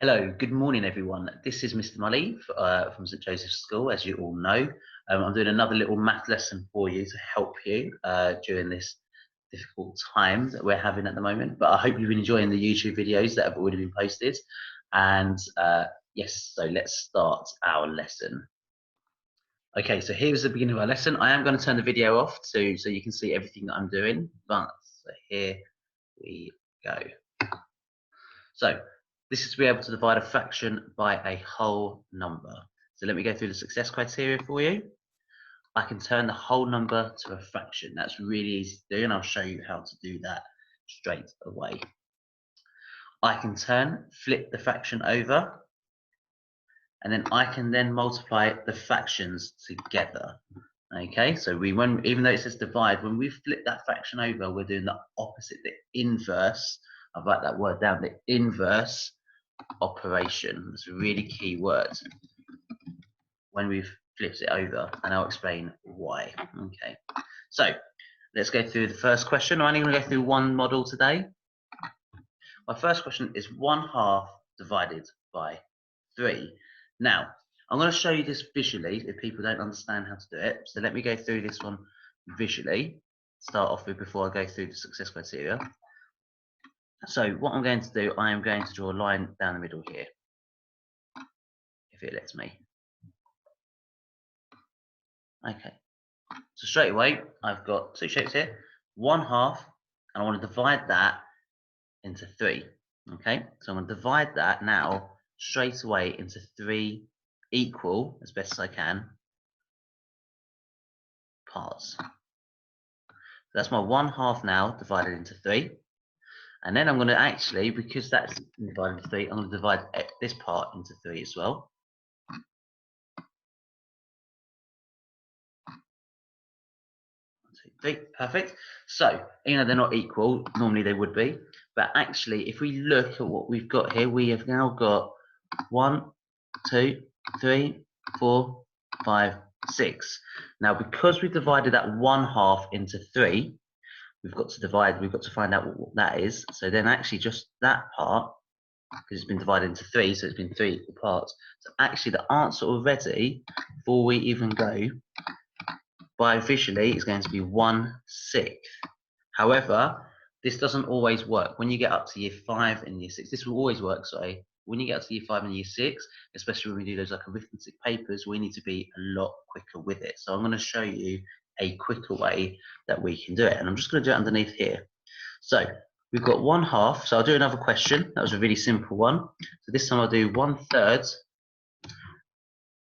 Hello, good morning everyone. This is Mr. Mulley from St Joseph's School, as you all know. I'm doing another little math lesson for you to help you during this difficult time that we're having at the moment. But I hope you've been enjoying the YouTube videos that have already been posted. And yes, so let's start our lesson. Okay, so here's the beginning of our lesson. I am going to turn the video off so you can see everything that I'm doing. But so here we go. So this is to be able to divide a fraction by a whole number. So let me go through the success criteria for you. I can turn the whole number to a fraction. That's really easy to do, and I'll show you how to do that straight away. I can flip the fraction over, and then I can then multiply the fractions together. Okay, so even though it says divide, when we flip that fraction over, we're doing the opposite, the inverse. I'll write that word down, the inverse operation. That's a really key word when we've flipped it over, and I'll explain why. Okay, so let's go through the first question. I'm only going to go through one model today. My first question is 1/2 divided by 3. Now, I'm going to show you this visually if people don't understand how to do it. So let me go through this one visually, start off with before I go through the success criteria. So what I'm going to do, I am going to draw a line down the middle here, if it lets me. Okay, so straight away, I've got two shapes here, 1/2, and I want to divide that into 3. Okay, so I'm going to divide that now straight away into 3 equal, as best as I can, parts. So that's my 1/2 now divided into 3. And then I'm going to actually, because that's divided into 3, I'm going to divide this part into 3 as well. 1, 2, 3, perfect. So, they're not equal, normally they would be, but actually if we look at what we've got here, we have now got 1, 2, 3, 4, 5, 6. Now because we've divided that 1/2 into 3, we've got to find out what that is. So then actually just that part, because it's been divided into 3, so it's been 3 equal parts. So actually the answer already, before we even go, by visually is going to be 1/6. However, this doesn't always work. When you get up to year 5 and year 6, this will always work, sorry. When you get up to year 5 and year 6, especially when we do those like arithmetic papers, we need to be a lot quicker with it. So I'm going to show you a quicker way that we can do it. And I'm just going to do it underneath here. So we've got 1/2. So I'll do another question. That was a really simple one. So this time I'll do 1/3.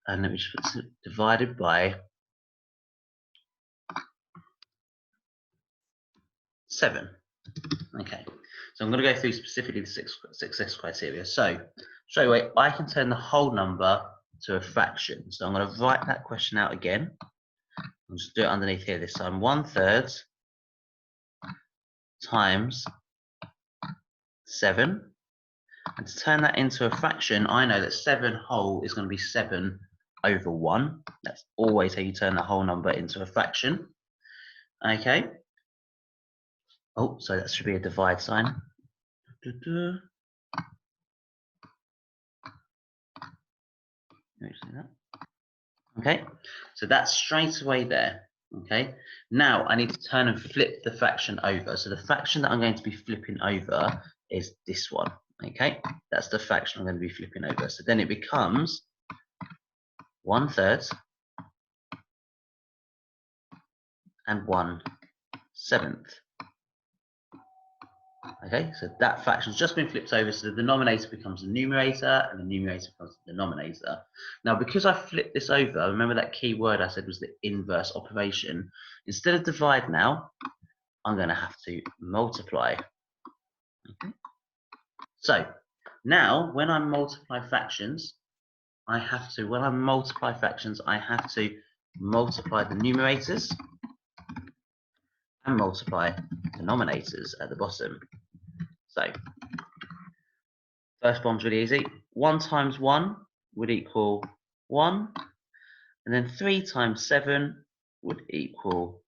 And let me just put it divided by 7. Okay, so I'm going to go through specifically the success criteria. So straight away, I can turn the whole number to a fraction. So I'm going to write that question out again. I'll just do it underneath here this time. 1/3 times 7. And to turn that into a fraction, I know that 7 whole is going to be 7 over 1. That's always how you turn the whole number into a fraction. Okay. Oh, so that should be a divide sign. Okay, so that's straight away there. Okay, now I need to turn and flip the fraction over. So the fraction that I'm going to be flipping over is this one. Okay, that's the fraction I'm going to be flipping over. So then it becomes 1/3 and 1/7. Okay, so that fraction's just been flipped over, so the denominator becomes the numerator, and the numerator becomes the denominator. Now, because I flipped this over, remember that key word I said was the inverse operation. Instead of divide now, I'm going to have to multiply. Okay. So now, when I multiply fractions, I have to multiply the numerators and multiply denominators at the bottom. So first one's really easy. 1 times 1 would equal 1, and then 3 times 7 would equal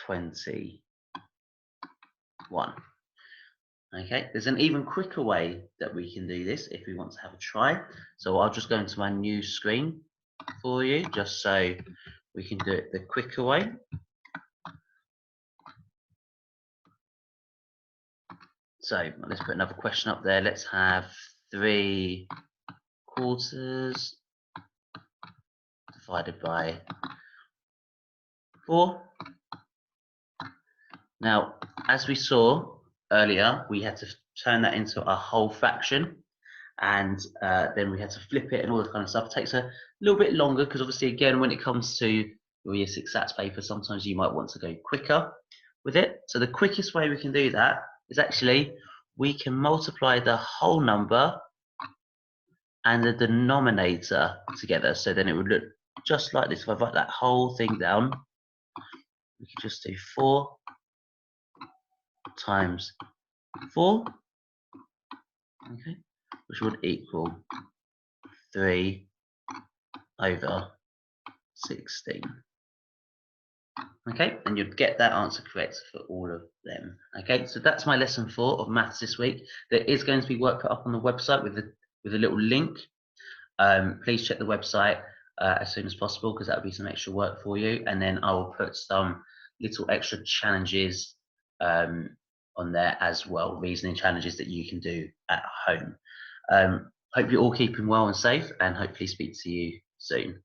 21. Okay, there's an even quicker way that we can do this if we want to have a try. So I'll just go into my new screen for you, just so we can do it the quicker way. So let's put another question up there. Let's have 3/4 divided by 4. Now, as we saw earlier, we had to turn that into a whole fraction, and then we had to flip it and all that kind of stuff. It takes a little bit longer because obviously, again, when it comes to your Year 6 Stats paper, sometimes you might want to go quicker with it. So the quickest way we can do that is actually we can multiply the whole number and the denominator together. So then it would look just like this. If I write that whole thing down, we can just do 4 times 4, okay, which would equal 3/16. Okay, and you'd get that answer correct for all of them. Okay, so that's my lesson 4 of maths this week. There is going to be work put up on the website with a little link. Please check the website as soon as possible, because that will be some extra work for you. And then I will put some little extra challenges on there as well, reasoning challenges that you can do at home. Hope you're all keeping well and safe, and hopefully speak to you soon.